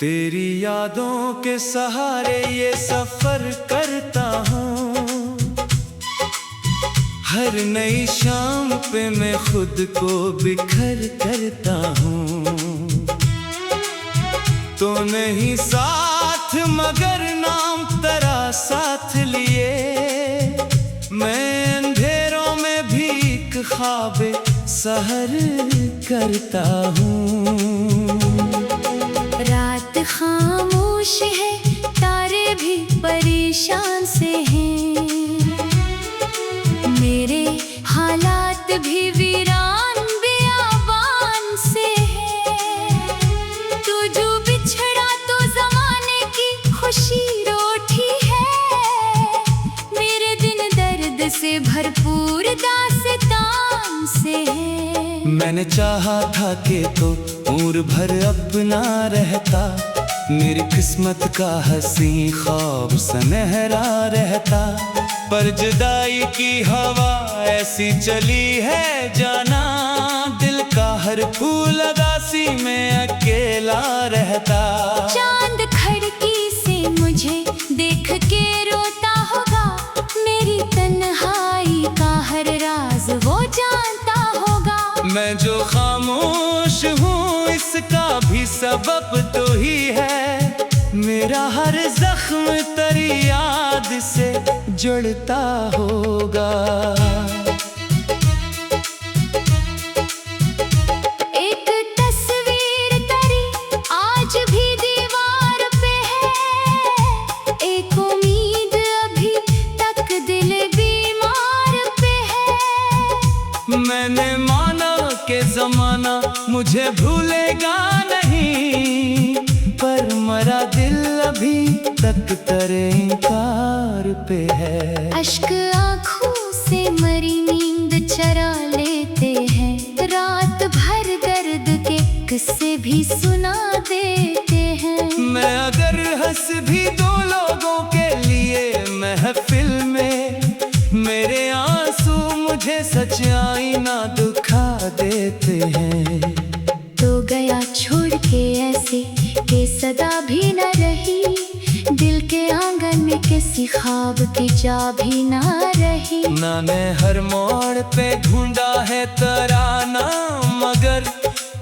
तेरी यादों के सहारे ये सफर करता हूँ। हर नई शाम पे मैं खुद को बिखर करता हूँ। तो नहीं साथ मगर नाम तेरा साथ लिए, मैं अंधेरों में भी एक ख्वाब सहर करता हूँ। रात खामोश है, तारे भी परेशान से हैं। मेरे हालात भी वीरान बियाबान से हैं। तू जो बिछड़ा तो जमाने की खुशी रोटी है। मेरे दिन दर्द से भरपूर दास्तान से है। मैंने चाहा था कि तो उम्र भर अपना रहता, मेरी किस्मत का हंसी ख्वाब सुनहरा रहता। पर जुदाई की हवा ऐसी चली है जाना, दिल का हर फूल अगासी में अकेला रहता। चांद खिड़की से मुझे देख के रोता होगा, मेरी तन्हाई का हर राज वो जानता होगा। मैं जो खामोश हूँ इसका भी सबब तो ही है। मेरा हर जख्म तेरी याद से जुड़ता होगा। एक तस्वीर तेरी आज भी दीवार पे है। एक उम्मीद अभी तक दिल बीमार पे है। मैंने माना कि जमाना मुझे भूलेगा नहीं, पर मरा दिल अभी तक तेरे इनकार पे है। अश्क आँखों से मरी नींद चरा लेते हैं। रात भर दर्द के किस्से भी सुना देते हैं। मैं अगर हंस भी दो लोगों के लिए महफिल में, मेरे आंसू मुझे सच्चाई ना दुखा देते हैं। तो गया छोड़ के ऐसे के सदा भी न रही, दिल के आंगन में किसी ख्वाब की जा भी ना रही। मैंने हर मोड़ पे ढूंढा है तेरा नाम, मगर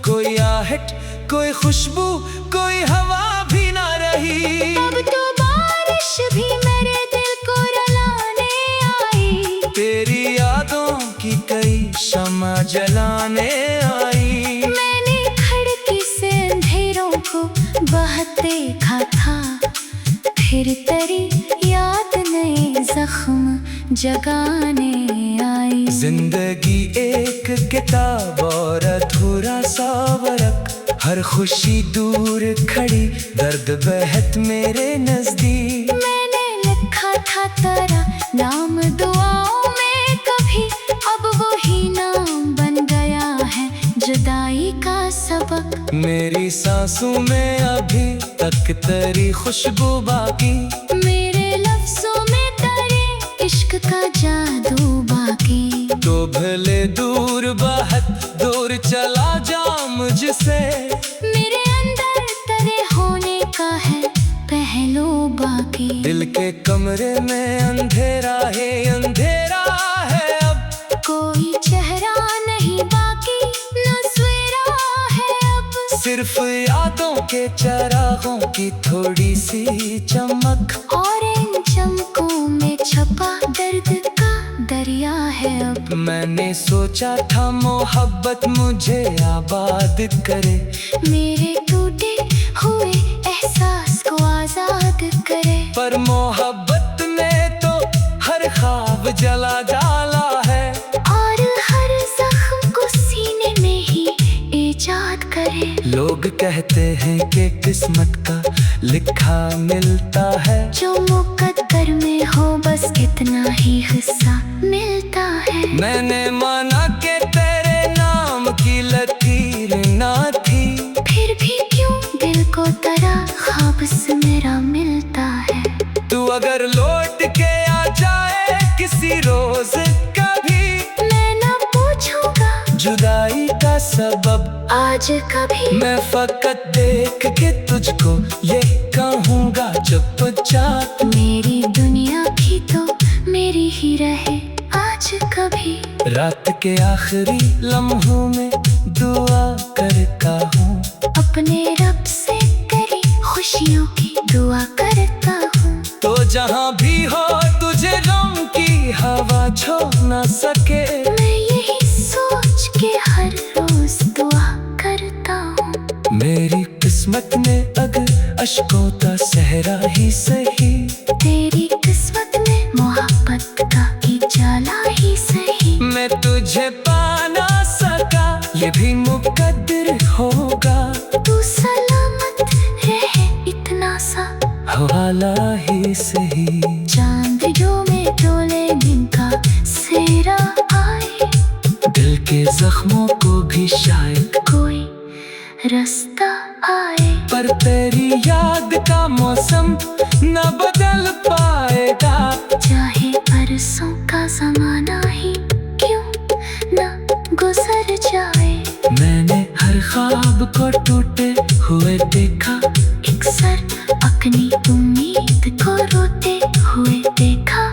कोई आहट कोई खुशबू कोई हवा भी ना रही। अब तो बारिश भी मेरे दिल को रुलाने आई। तेरी यादों की कई शम्मा जलाने आई। मैंने खिड़की से अंधेरों को बहते देखा था, फिर तेरी याद नए जख्म जगाने आई। जिंदगी एक किताब और अधूरा सा वर्क, हर खुशी दूर खड़ी दर्द बहत मेरे नजदीक। मैंने लिखा था तेरा नाम दुआओं में कभी, अब वही नाम बन गया है जुदाई का सबक। मेरी सांसों में अभी तक तेरी खुशबू बाकी, मेरे लफ्जों में तेरे इश्क का जादू बाकी। तो भले दूर बहुत दूर चला जा मुझसे, मेरे अंदर तेरे होने का है पहलू बाकी। दिल के कमरे में अंधेरा है अंधेरा है, अब कोई चेहरा नहीं बाकी न सवेरा है अब। सिर्फ यादों के चरागों की थोड़ी सी चमक, और इन चमकों में छपा दर्द का दरिया है अब। मैंने सोचा था मोहब्बत मुझे आबाद करे, मेरे टूटे हुए एहसास को आजाद करे। पर मोहब्बत ने तो हर ख्वाब जला डाला है, और हर जख्म को सीने में ही इजाद करे। लोग कहते हैं कि किस्मत का लिखा मिलता है, जो मुकद्दर में हो बस इतना ही हिस्सा मिलता है। मैंने माना कि तेरे नाम की लकीर ना थी, फिर भी क्यों दिल को तेरा ख्वाब से मेरा मिलता है। तू अगर लौट के आ जाए किसी रोज कभी, मैं ना पूछूंगा जुदाई का सबब आज कभी। मैं फकत देख के तुझको ये कहूँगा चुपचाप, मेरी दुनिया भी तो मेरी ही रहे आज कभी। रात के आखिरी लम्हों में दुआ करता हूँ, अपने रब से करी खुशियों की दुआ करता हूँ। तो जहाँ भी हो तुझे गम की हवा छू ना सके। मैं यही सोच के हर रोज दुआ करता हूँ। मेरी किस्मत में अगर अश्कों का सहरा ही सही, तेरी किस्मत में मोहब्बत का उजाला ही सही। मैं तुझे पा ना सका ये भी मुकद्दर होगा, तू सलामत रहे इतना सा हवाला ही सही। चांद जो में डोले दिन का सेरा आए, दिल के जख्मों को भी शायद कोई रास्ता आए। पर तेरी याद का मौसम न बदल पाएगा, चाहे बरसों का जमाना ही क्यों ना गुजर जाए। मैंने हर ख्वाब को टूटे हुए देखा, अक्सर अपनी उम्मीद को रोते हुए देखा।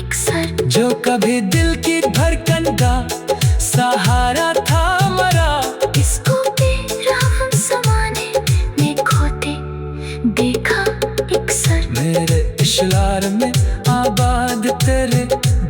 अक्सर जो कभी दिल की धड़कन का सहारा था मरा, इसको बेराम ज़माने में खोते देखा। अक्सर मेरे इशलार में आबाद तेरे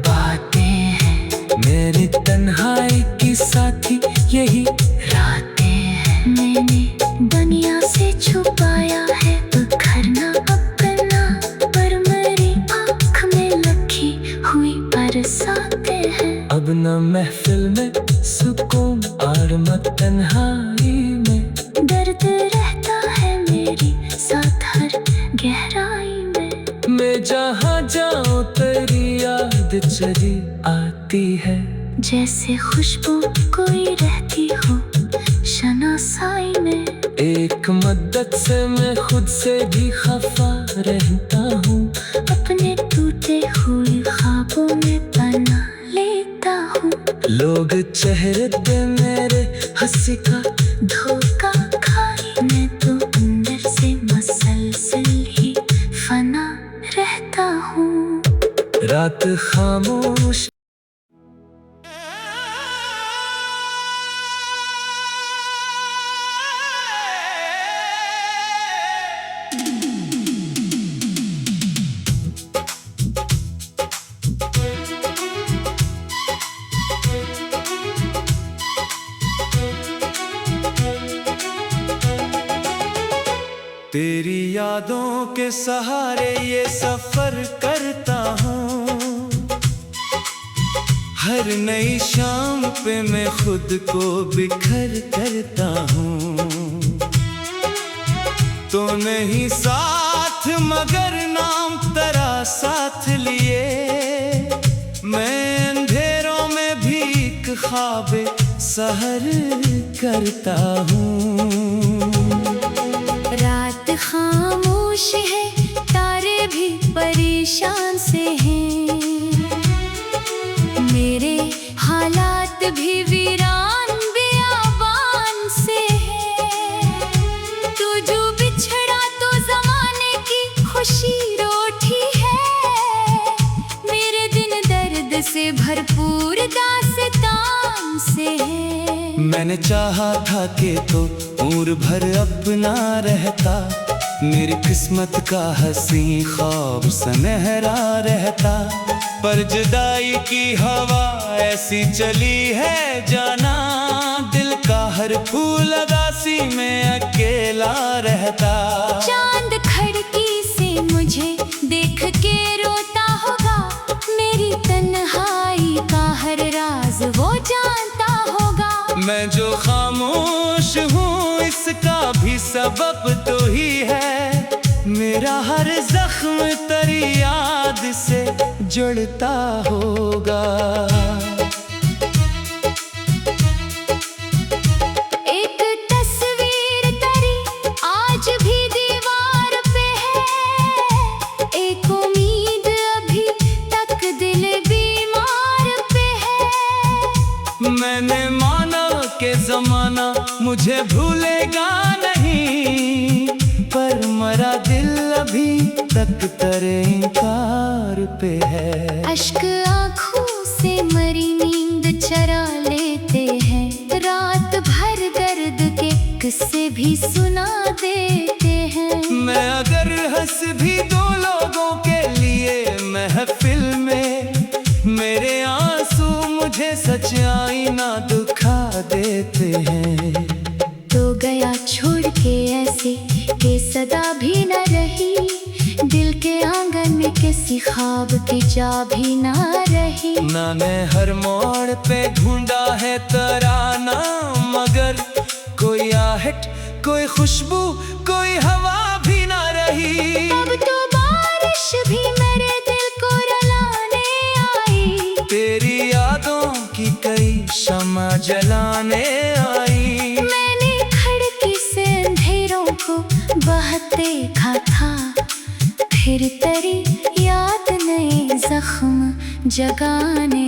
बातें हैं, मेरी तन्हाई की साथी यही रातें हैं। मैंने दुनिया से छुपाया है बिखरना अपना, पर मेरी आँख में लगी हुई बरसातें हैं। अब न महफिल में सुकून और मत तन्हाई में, दर्द रहता है मेरी साथ हर गहराई में। मैं जहाँ जाऊँ तेरी याद चली आती है, जैसे खुशबू कोई रहती हो शनासाई में। एक मद्दत से मैं खुद से भी खफा रहता हूँ, अपने टूटे हुए ख्वाबों में बना लेता हूँ। लोग चेहरे पे मेरे हंसी का धोखा खाई मैं तो अंदर से मसलसल ही फना रहता हूँ। रात खामोश तेरी यादों के सहारे ये सफर करता हूँ, हर नई शाम पे मैं खुद को बिखर करता हूँ। तो नहीं साथ मगर नाम तेरा साथ लिए, मैं अंधेरों में भी एक ख्वाब सहर करता हूँ। रात खामोश है, तारे भी परेशान से हैं। मेरे हालात भी वीरान बियाबान से हैं। तू जो बिछड़ा तो जमाने की खुशी रोटी है। मेरे दिन दर्द से भरपूर दास्तान से है। मैंने चाहा था कि तो उम्र भर अपना रहता, मेरी किस्मत का हसी ख्वाब सुनहरा रहता। पर जुदाई की हवा ऐसी चली है जाना, दिल का हर फूल उदासी में अकेला रहता। चांद खिड़की से मुझे देख के रोता होगा, मेरी तन्हाई का हर राज वो जानता होगा। मैं जो खामोश हूँ इसका भी सबब तो ही है, मेरा हर जख्म तेरी याद से जुड़ता होगा। एक तस्वीर तेरी आज भी दीवार पे है, एक उम्मीद अभी तक दिल बीमार पे है। मैंने माना के जमाना मुझे भूलेगा नहीं, पर मरा दिल अभी तक तेरे इनकार पे है। अश्क आँखों से मरी नींद चरा लेते हैं, रात भर दर्द के किस्से भी सुना देते हैं। मैं अगर हंस भी दो लोगों के लिए महफिल में, मेरे आंसू मुझे सच्चाई ना दिखा देते हैं। तो गया छोड़ के ऐसे के सदा भी न रही, दिल के आंगन में किसी ख्वाब की जा भी ना रही। मैंने हर मोड़ पे ढूंढा है तराना, मगर कोई आहट, कोई खुशबू, कोई हवा भी ना रही। अब तो बारिश भी मेरे दिल को रुलाने आई, तेरी यादों की कई शम्मा जलाने आई। मैंने खिड़की से अंधेरों को बहते देखा था, फिर तेरी याद नए जख्म जगाने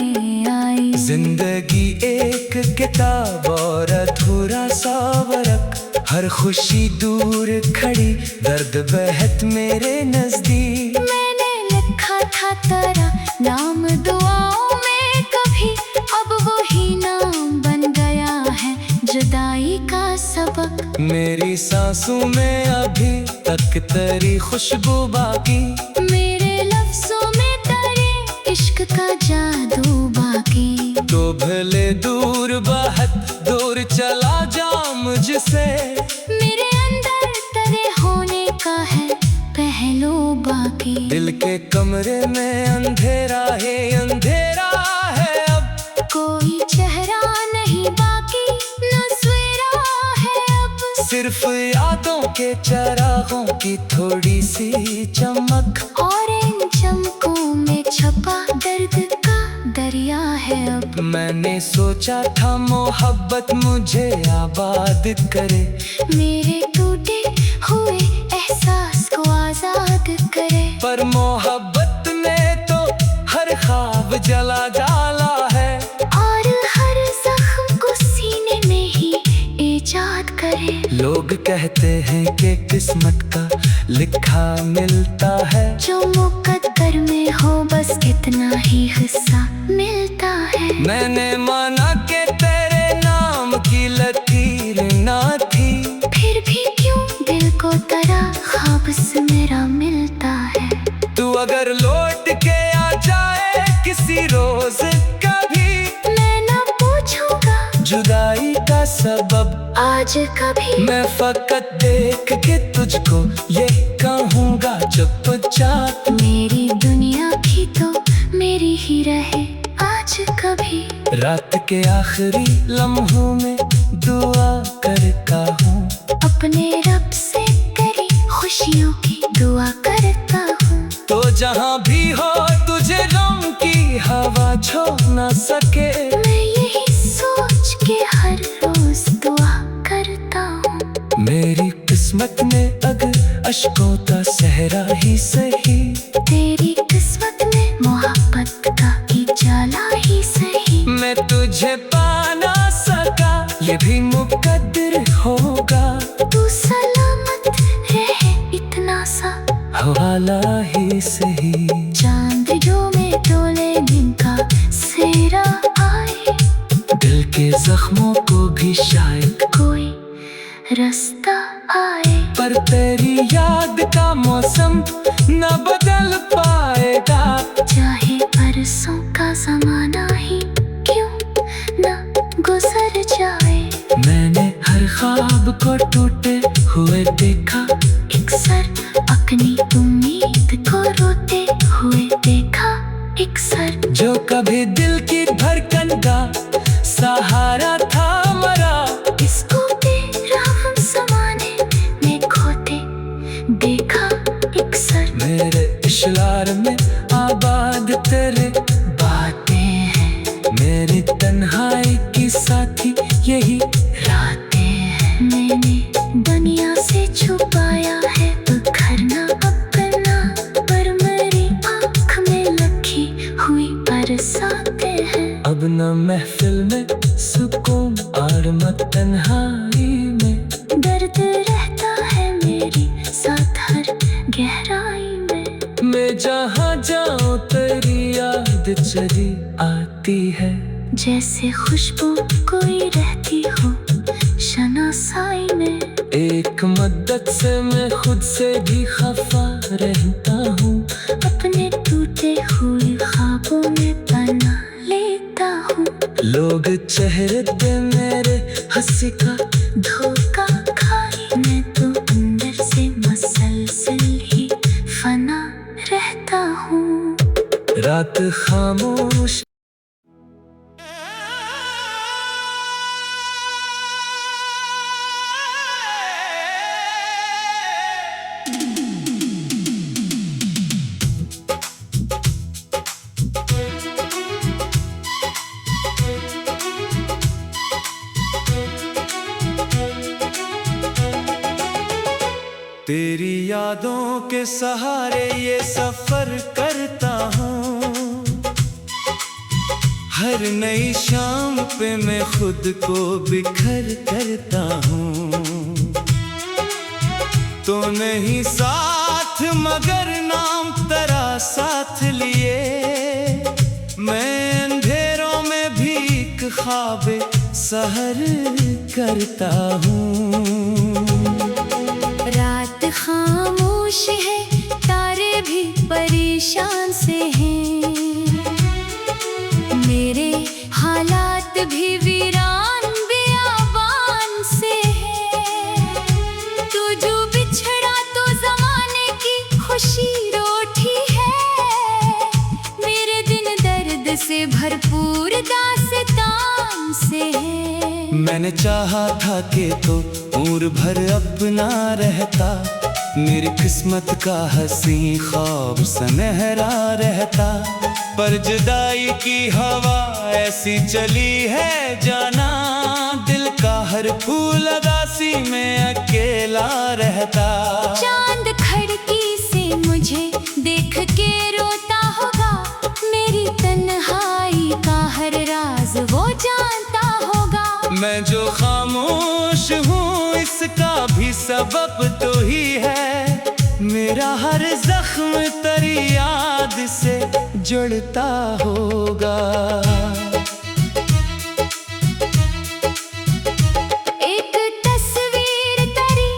आई। जिंदगी एक किताब और अधूरा सा वर्क, हर खुशी दूर खड़ी, दर्द बहत मेरे नजदीक। मैंने लिखा था तेरा नाम दुआओं में कभी, अब वही नाम बन गया है जुदाई का सबक। मेरी सांसों में अभी तक तेरी खुशबू बाकी, मेरे लफ्जों में तेरे इश्क का जादू बाकी। तो भले दूर बहुत दूर चला जा मुझसे, मेरे अंदर तेरे होने का है पहलू बाकी। दिल के कमरे में अंधेरा है, अंधेरा है अब। कोई चेहरा नहीं बाकी, न सवेरा है अब। सिर्फ यादों के चरागों की थोड़ी सी चमक, और इन चमकों में छपा दर्द का दरिया है अब। मैंने सोचा था मोहब्बत मुझे आबाद करे, मेरे टूटे हुए एहसास को आजाद करे। पर मोहब्बत ने तो हर ख्वाब जला डाला है, और हर जख्म को सीने में ही इजाद करे। लोग कहते हैं कि किस्मत का लिखा मिलता है, जो मुकद्दर में हो बस इतना ही हिस्सा मिलता है। मैंने माना कि तेरे नाम की लकीर ना थी, फिर भी क्यों दिल को तेरा ख्वाब से मेरा मिलता है। तू अगर लौट के आ जाए किसी रोज कभी, मैं ना पूछूंगा जुदाई का सबब आज कभी। मैं फकत देख के तुझको ये कहूँगा चुपचाप, मेरी दुनिया की तो मेरी ही रहे आज कभी। रात के आखिरी लम्हों में दुआ करता हूँ, अपने रब से तेरी खुशियों की दुआ करता हूँ। तो जहाँ भी हो तुझे गम की हवा छोड़ न सके। मैं यही सोच के हर रोज दुआ करता हूँ। मेरी किस्मत में अगर अश्कों का सहरा ही सही, तेरी किस्मत में मोहब्बत का उजाला ही सही। मैं तुझे पा ना सका ये भी मुकद्दर होगा, तू सलामत रहे इतना सा हवाला ही सही। चांद जो में डोले दिन का सेरा आए, दिल के जख्मों को भी शायद कोई रास्ता आए। पर तेरी याद का मौसम न बदल पाएगा, चाहे बरसों का जमाना ही क्यों न गुजर जाए। मैंने हर ख्वाब को टूटे हुए देखा, अक्सर अपनी उम्मीद को रोते हुए देखा। अक्सर जो कभी दिल की धड़कन का सहारा था मरा, इसको तेरा हम समाने में खोते देखा। अक्सर मेरे इशलार में आबाद तेरे बातें हैं, मेरी तन्हाई की साथी यही रातें हैं। मैंने दुनिया से छुपाया है बिखरना अपना, पर मेरी आँख में लगी हुई बरसाते हैं। अब न महफिल में सुकून और मत तन्हाई में। दर्द रहता है मेरी साथ हर गहराई में। मैं जहाँ जाऊँ तेरी याद चली आती है। जैसे खुशबू कोई रहती हो शनासाई में। एक मद्दत से मैं खुद से भी खफा रहता हूँ। अपने टूटे हुए ख्वाबों में बना लेता हूँ। लोग चेहरे पे मेरे हंसी का धोखा खाई मैं तो अंदर से मसलसल ही फना रहता हूँ। रात खामोश तेरी यादों के सहारे ये सफर करता हूँ। हर नई शाम पे मैं खुद को बिखर करता हूँ। तो नहीं साथ मगर नाम तेरा साथ लिए। मैं अंधेरों में भी एक ख्वाब सहर करता हूँ। रात खामोश है तारे भी परेशान से हैं। मेरे हालात भी वीरान बियाबान से हैं। तू जो बिछड़ा तो जमाने की खुशी रोटी है। मेरे दिन दर्द से भरपूर दास्तान से है। मैंने चाहा था कि तो उम्र भर अपना रहता। मेरी किस्मत का हसी ख्वाब सुनहरा रहता। पर जुदाई की हवा ऐसी चली है जाना। दिल का हर फूल उदासी में अकेला रहता। चांद खिड़की से मुझे देख के रोता होगा। मेरी तन्हाई का हर राज वो जानता होगा। मैं जो खामोश हूँ इसका भी सबब तो ही है। मेरा हर जख्म तेरी याद से जुड़ता होगा। एक तस्वीर तेरी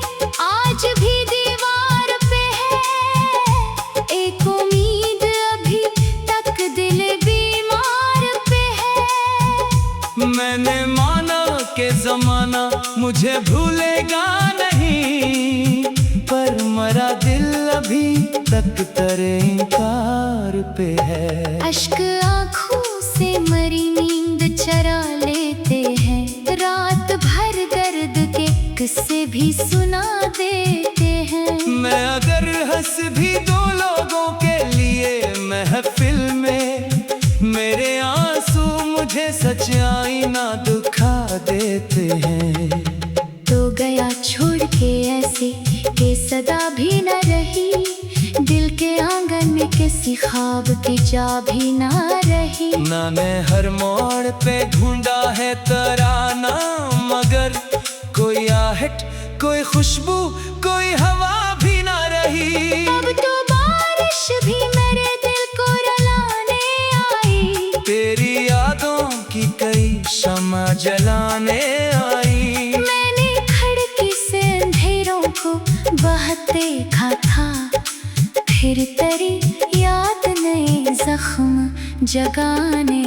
आज भी दीवार पे है। एक उम्मीद अभी तक दिल बीमार पे है। मैंने माना कि जमाना मुझे भूलेगा नहीं। पर मरा दिल अभी तक तेरे इनकार पे है। अश्क आँखों से मरी नींद चरा लेते हैं। रात भर दर्द के किस्से भी सुना देते हैं। मैं अगर हंस भी दो लोगों के लिए महफिल में। मेरे आंसू मुझे सच्चाई ना दुखा देते हैं। तो गया छोड़ के ऐसे के सदा भी न रही। दिल के आंगन में किसी ख्वाब की जा भी ना रही। ना मैं हर मोड़ पे ढूंढा है तेरा नाम। मगर कोई आहट कोई खुशबू कोई हवा भी ना रही। अब तो बारिश भी मेरे दिल को रुलाने आई। तेरी यादों की कई शम्मा जलाने आई। मैंने खिड़की से अंधेरों को बहते देखा था। फिर तेरी याद नए जख्म जगाने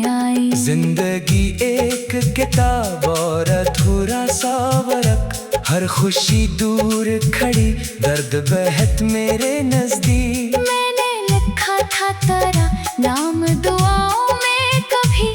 आई। जिंदगी एक किताब और अधूरा सा वरक। हर खुशी दूर खड़ी दर्द बहत मेरे नजदीक। मैंने लिखा था तेरा नाम दुआओं में कभी।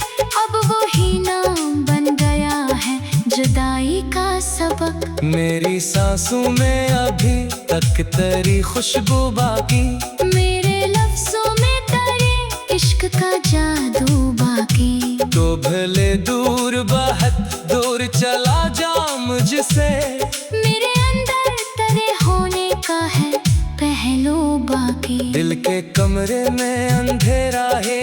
अब वही नाम बन गया है जुदाई का सबक। मेरी सांसों में अभी तक तेरी खुशबू बाकी। मेरे लफ्जों में तेरे इश्क का जादू बाकी। तो भले दूर बहुत दूर चला जा मुझसे। मेरे अंदर तेरे होने का है पहलू बाकी। दिल के कमरे में अंधेरा है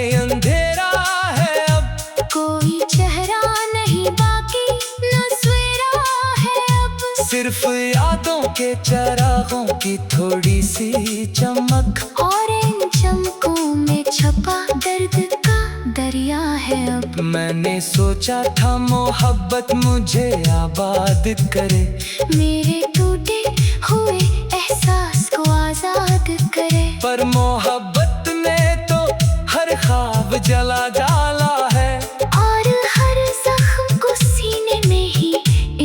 अब। कोई चेहरा नहीं सिर्फ यादों के चरागों की थोड़ी सी चमक, और इन चमकों में छपा दर्द का दरिया है अब। मैंने सोचा था मोहब्बत मुझे आबाद करे, मेरे टूटे हुए एहसास को आजाद करे। पर मोहब्बत ने तो हर ख्वाब जला डाला है, और हर जख्म को सीने में ही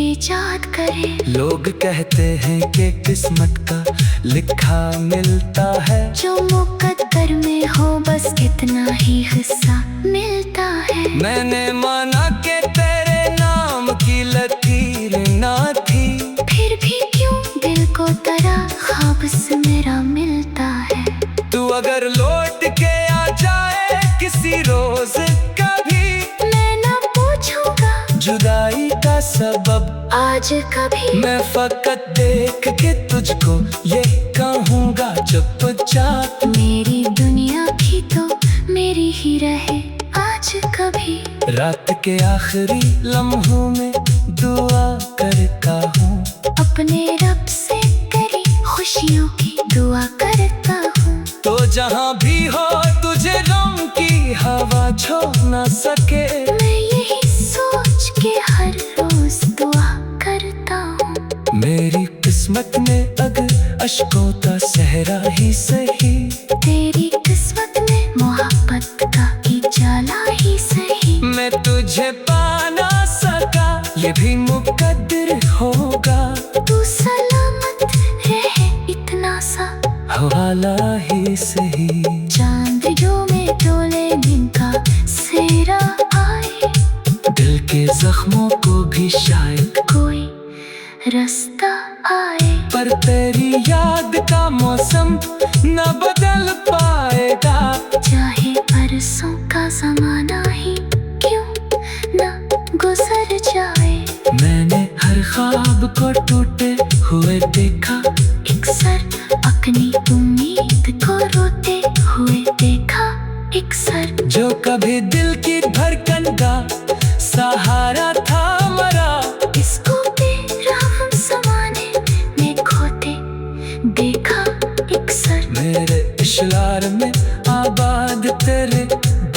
इजाद करे। लोग कहते हैं कि किस्मत का लिखा मिलता है, जो मुकद्दर में हो बस कितना ही हिस्सा मिलता है। मैंने माना कि तेरे नाम की लकीर ना थी, फिर भी क्यों दिल को तेरा ख्वाब से मेरा मिलता है। तू अगर लौट के आ जाए किसी रोज कभी, मैं ना पूछूंगा जुदाई का सबब आज कभी। मैं फकत देख के तुझको ये कहूँगा चुपचाप, मेरी दुनिया भी तो मेरी ही रहे आज कभी। रात के आखिरी लम्हों में दुआ करता हूँ, अपने रब से तेरी खुशियों की दुआ करता हूँ। तो जहाँ भी हो तुझे गम की हवा छू न सके, मैं यही सोच के हर रोज दुआ करता हूँ। मेरी किस्मत ने अगर अश्कों का सहरा ही सही, तेरी किस्मत में मोहब्बत का उजाला ही सही। मैं तुझे पा ना सका ये भी मुकद्दर होगा, तू सलामत रहे इतना सा हवाला ही सही। चांद जो में डोले दिन का सेरा आए, दिल के जख्मों को भी शायद कोई रास्ता आए। पर तेरी याद का मौसम न बदल पाएगा, चाहे परसों का जमाना ही क्यों न गुजर जाए। मैंने हर ख्वाब को टूटे हुए देखा, एक सर अपनी उम्मीद को रोते हुए देखा। एक सर जो कभी दिल की धड़कन का सहारा था मरा, इसको बेरहम ज़माने में खोते देखा। एक सर मेरे इशलार में आबाद तेरे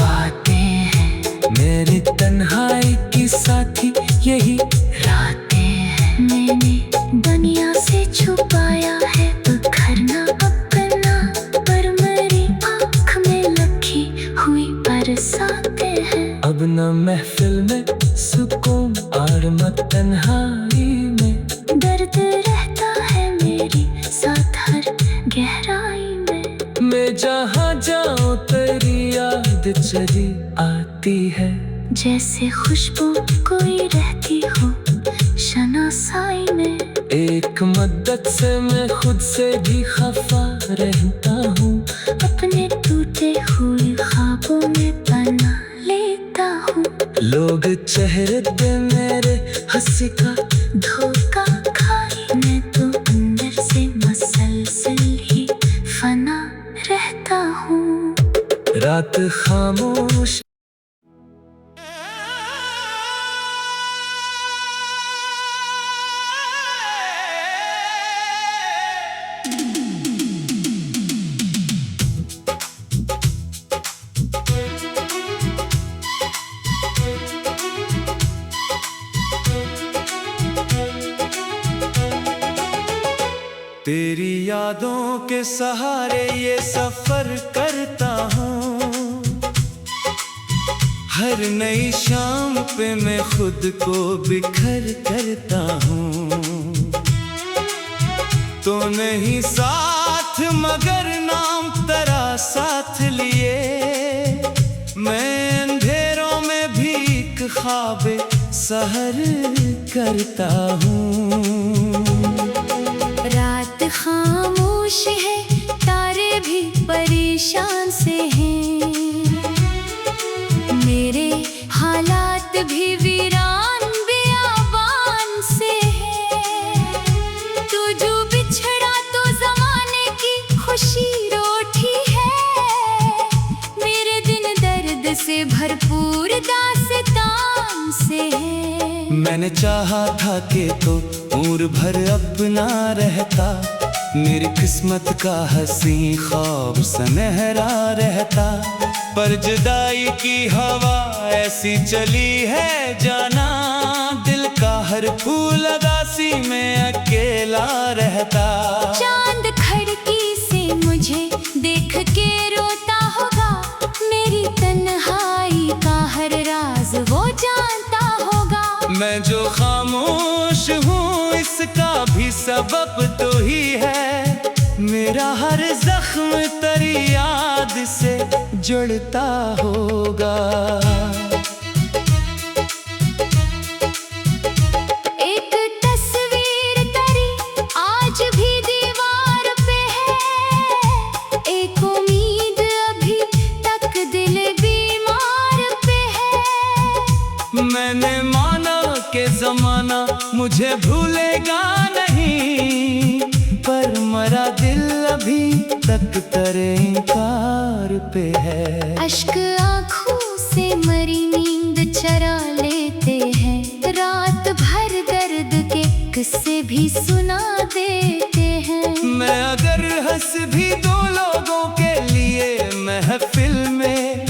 बातें हैं, मेरी तन्हाई की साथी यही रातें हैं। मैंने दुनिया से छुपाया है बिखरना अपना, पर मेरी आँख में लगी हुई बरसाते हैं। अब न महफिल में सुकून और न तन्हाई में, दर्द रहता है मेरी साथ हर गहराई में। मैं जहाँ जाऊँ तेरी याद चली आती है, जैसे खुशबू कोई रहती हो शनासाई में। एक मद्दत से मैं खुद से भी खफा रहता हूँ, अपने टूटे हुए ख्वाबों में बना लेता हूँ। लोग चेहरे पे मेरे हंसी का धोखा खाई, मैं तो अंदर से मसलसल ही फना रहता हूँ। रात खामोश तेरी यादों के सहारे ये सफर करता हूँ, हर नई शाम पे मैं खुद को बिखर करता हूँ। तो नहीं साथ मगर नाम तेरा साथ लिए, मैं अंधेरों में भी एक ख्वाब सहर करता हूँ। रात खामोश है, तारे भी परेशान से हैं। मेरे हालात भी वीरान बियाबान से हैं। तू जो बिछड़ा तो जमाने की खुशी रोटी है, मेरे दिन दर्द से भरपूर दास्तान से है। मैंने चाहा था कि तो उम्र भर अपना रहता, मेरी किस्मत का हंसी ख्वाब सुनहरा रहता। पर जुदाई की हवा ऐसी चली है जाना, दिल का हर फूल उदासी में अकेला रहता। चांद खिड़की से मुझे देख के रोता होगा, मेरी तन्हाई का हर राज वो जानता होगा। मैं जो खामोश हूँ इसका भी सबब तो ही है, मेरा हर जख्म तेरी याद से जुड़ता होगा। एक तस्वीर तेरी आज भी दीवार पे है, एक उम्मीद अभी तक दिल बीमार पे है। मैंने माना कि जमाना मुझे भूलेगा नहीं, पर मरा दिल अभी तक तेरे इनकार पे है। अश्क आँखों से मरी नींद चरा लेते हैं, रात भर दर्द के किस्से भी सुना देते हैं। मैं अगर हंस भी दो लोगों के लिए महफिल में,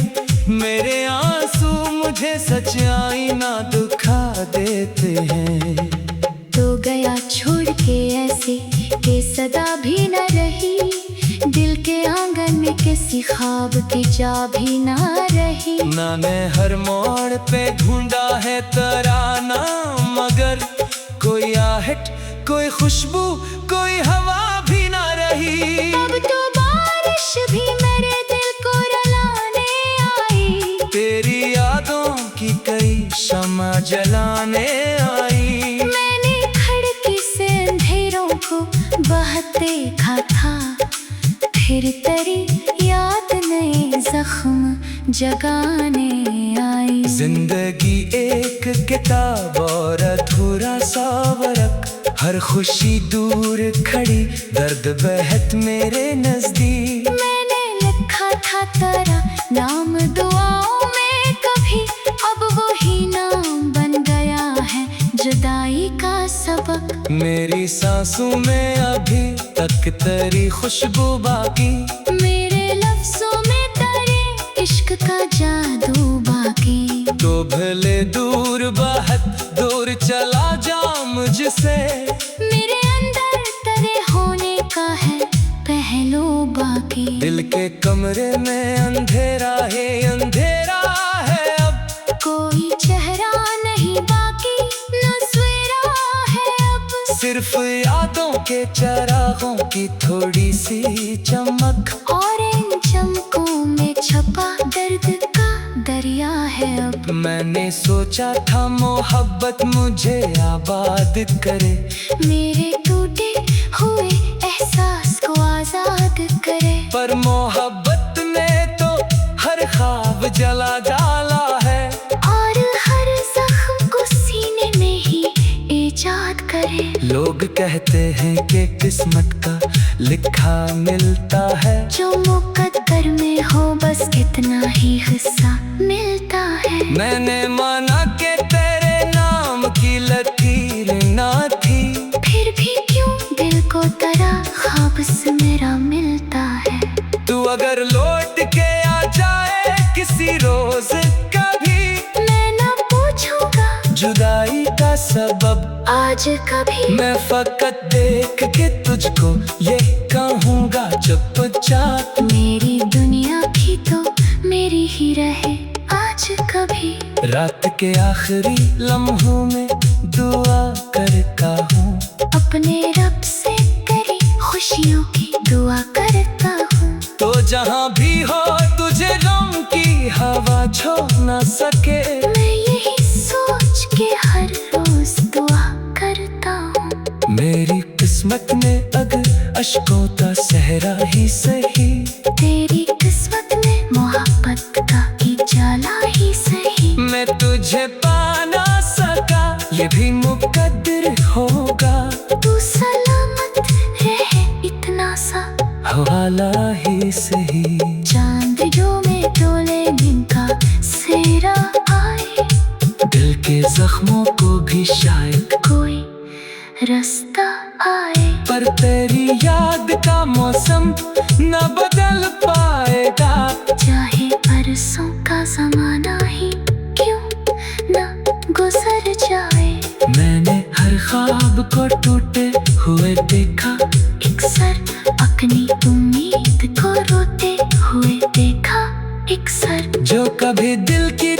मेरे आंसू मुझे सच्चाई ना दुखा देते हैं। तो गया छोड़ के ऐसे के सदा भी न रही, दिल के आंगन में किसी ख्वाब की जा भी ना रही। मैंने हर मोड़ पे ढूंढा है तेरा नाम, मगर कोई आहट कोई खुशबू कोई हवा भी ना रही। अब तो बारिश भी मेरे दिल को रुलाने आई, तेरी यादों की कई शम्मा जलाने आई। मैंने खिड़की से अंधेरों को बहते देखा था, फिर तेरी याद नए जख्म जगाने आई। जिंदगी एक किताब और अधूरा सा वर्क, हर खुशी दूर खड़ी दर्द बहत मेरे नजदीक। मैंने लिखा था तेरा नाम दुआओं में कभी, अब वही नाम बन गया है जुदाई का सबक। मेरी सांसों में अभी तक तेरी खुशबू बाकी, मेरे लफ्जों में तेरे इश्क का जादू बाकी। तो भले दूर बहुत दूर चला जा मुझसे, मेरे अंदर तेरे होने का है पहलू बाकी। दिल के कमरे में अंधेरा है अंधेरा है, अब कोई चेहरा नहीं बाकी, न सवेरा है अब। सिर्फ यादों के चरागों की थोड़ी सी चमक, और इन चमकों में छपा दर्द का दरिया है अब। मैंने सोचा था मोहब्बत मुझे आबाद करे, मेरे टूटे हुए एहसास को आजाद करे। पर मोहब्बत ने तो हर ख्वाब जला डाला है, और हर जख्म को सीने में ही इजाद करे। लोग कहते हैं कि किस्मत का लिखा मिलता है, जो मुकद्दर में हो बस कितना ही हिस्सा मिलता है। मैंने माना कि तेरे नाम की लकीर ना थी, फिर भी क्यों दिल को तेरा ख्वाब से मेरा मिलता है। तू अगर लौट के आ जाए किसी रोज कभी, मैं ना पूछूंगा जुदाई का सबब आज कभी। मैं फकत देख के तुझको ये कहूँगा चुपचाप, मेरी दुनिया भी तो मेरी ही रहे आज कभी। रात के आखिरी लम्हों में दुआ करता हूँ, अपने रब से करी खुशियों की दुआ करता हूँ। तो जहाँ भी हो तुझे गम की हवा छोड़ न सके, मैं यही सोच के हर रोज दुआ करता हूँ। मेरी किस्मत में अगर अश्कों का सहरा ही सही, तेरी किस्मत में मोहब्बत का उजाला ही सही। मैं तुझे पा ना सका ये भी मुकद्दर होगा, तू सलामत रहे इतना सा हवाला ही सही। चांद जो में डोले दिन का सेरा आए, दिल के जख्मों को भी रास्ता आए। पर तेरी याद का मौसम न बदल पाएगा, चाहे बरसों का जमाना ही क्यों न गुजर जाए। मैंने हर ख्वाब को टूटे हुए देखा, अक्सर अपनी उम्मीद को रोते हुए देखा। अक्सर जो कभी दिल की